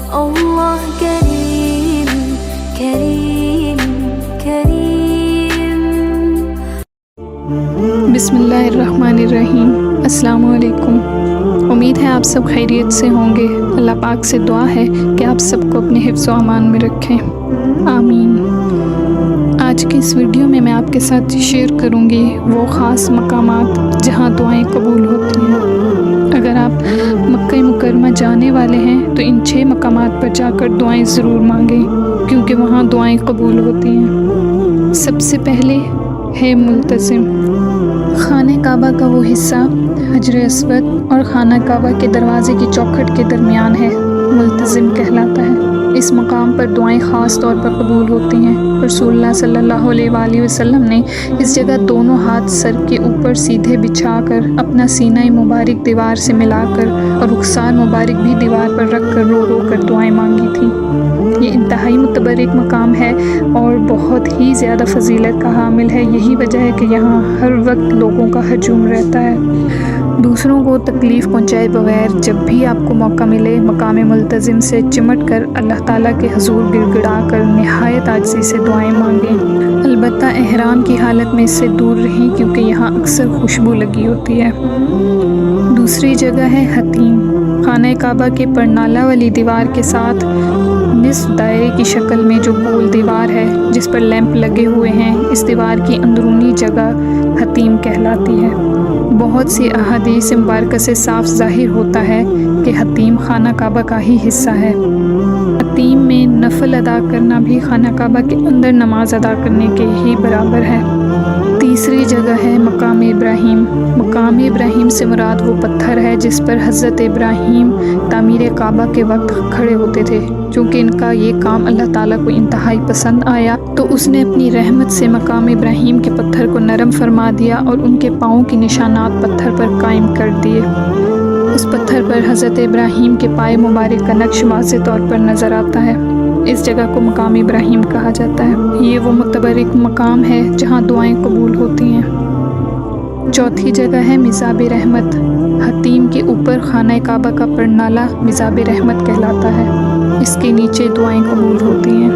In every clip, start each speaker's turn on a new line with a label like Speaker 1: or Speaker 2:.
Speaker 1: الله كريم كريم كريم.
Speaker 2: बिस्मिल्लाहिर्रहमानिर्रहीम। अस्सलाम वालेकुम। उम्मीद है आप सब खैरियत से होंगे। अल्लाह पाक से दुआ है कि आप सबको अपने हिफ्ज़ व अमान में रखें, आमीन। आज की इस वीडियो में मैं आपके साथ शेयर करूंगी वो ख़ास मकामात जहां दुआएं कबूल होती हैं। अगर आप मक्का मुकर्रमा जाने वाले हैं तो इन 6 मकामात पर जाकर दुआएं ज़रूर मांगें, क्योंकि वहां दुआएं कबूल होती हैं। सबसे पहले है मुल्तज़िम। खाने काबा का वो हिस्सा हजर अस्वद और खाना काबा के दरवाज़े की चौखट के दरमियान है, मुल्तज़िम कहलाता है। इस मकाम पर दुआएं ख़ास तौर पर कबूल होती हैं। रसूलुल्लाह सल्लल्लाहु अलैहि वसल्लम ने इस जगह दोनों हाथ सर के ऊपर सीधे बिछाकर अपना सीना मुबारक दीवार से मिलाकर और रुखसार मुबारक भी दीवार पर रख कर रो रो कर दुआएं मांगी थी। ये इंतहाई मुतबरक मकाम है और बहुत ही ज़्यादा फजीलत का हामिल है। यही वजह है कि यहाँ हर वक्त लोगों का हजूम रहता है। दूसरों को तकलीफ़ पहुँचाए बगैर जब भी आपको मौका मिले मकाम मुल्तज़िम से चिमट कर अल्लाह ताला के हुज़ूर गिड़गिड़ा कर निहायत आजिज़ी से दुआएं मांगें। अलबत्ता एहराम की हालत में इससे दूर रहें, क्योंकि यहाँ अक्सर खुशबू लगी होती है। दूसरी जगह है हतीम। खाना काबा के परनाला वाली दीवार के साथ निस्फ दायरे की शक्ल में जो गोल दीवार है जिस पर लैंप लगे हुए हैं, इस दीवार की अंदरूनी जगह हतीम कहलाती है। बहुत सी अहादीस मुबारक से साफ ज़ाहिर होता है कि हतीम खाना काबा का ही हिस्सा है। हतीम में नफल अदा करना भी खाना काबा के अंदर नमाज अदा करने के ही बराबर है। तीसरी जगह है मकाम इब्राहीम। मकाम इब्राहीम से मुराद वो पत्थर है जिस पर हज़रत इब्राहीम तामीर काबा के वक्त खड़े होते थे। चूँकि इनका ये काम अल्लाह ताला को इंतहाई पसंद आया तो उसने अपनी रहमत से मकाम इब्राहीम के पत्थर को नरम फरमा दिया और उनके पाँव के निशानात पत्थर पर कायम कर दिए। उस पत्थर पर हज़रत इब्राहीम के पाए मुबारक का नक्श वाज़ेह तौर पर नज़र आता है। इस जगह को मकाम इब्राहीम कहा जाता है। ये वो मुतबरक मकाम है जहाँ दुआएं कबूल होती हैं। चौथी जगह है मिज़ाब रहमत। हतीम के ऊपर खाना काबा का परनाला मिज़ाब रहमत कहलाता है। इसके नीचे दुआएं कबूल होती हैं।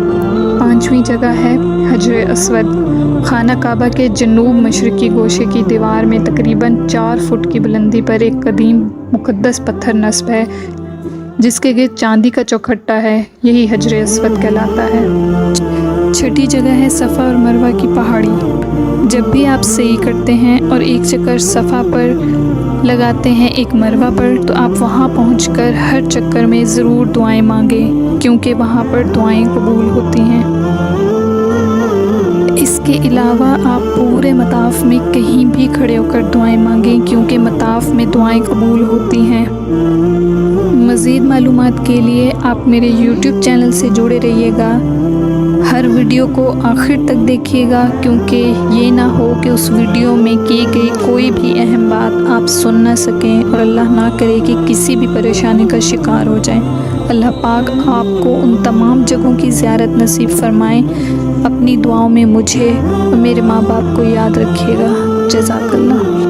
Speaker 2: पांचवी जगह है हजर अस्वद। खाना काबा के जनूब मशरक़ी गोशे की दीवार में तकरीबन 4 फुट की बुलंदी पर एक कदीम मुक़द्दस पत्थर नस्ब है जिसके गिर्द चांदी का चौखट्टा है। यही हजर अस्वद कहलाता है। छठी जगह है सफ़ा और मरवा की पहाड़ी। जब भी आप सही करते हैं और एक चक्कर सफ़ा पर लगाते हैं एक मरवा पर, तो आप वहां पहुंचकर हर चक्कर में ज़रूर दुआएं मांगें, क्योंकि वहां पर दुआएं कबूल होती हैं। इसके अलावा आप पूरे मताफ़ में कहीं भी खड़े होकर दुआएं मांगें, क्योंकि मताफ़ में दुआएं कबूल होती हैं। मज़ीद मालूमात के लिए आप मेरे YouTube चैनल से जुड़े रहिएगा। हर वीडियो को आखिर तक देखिएगा, क्योंकि ये ना हो कि उस वीडियो में की गई कोई भी अहम बात आप सुन ना सकें और अल्लाह ना करे कि किसी भी परेशानी का शिकार हो जाएं। अल्लाह पाक आपको उन तमाम जगहों की ज़ियारत नसीब फरमाएं। अपनी दुआओं में मुझे और मेरे माँ बाप को याद रखिएगा। जज़ाकल्लाह।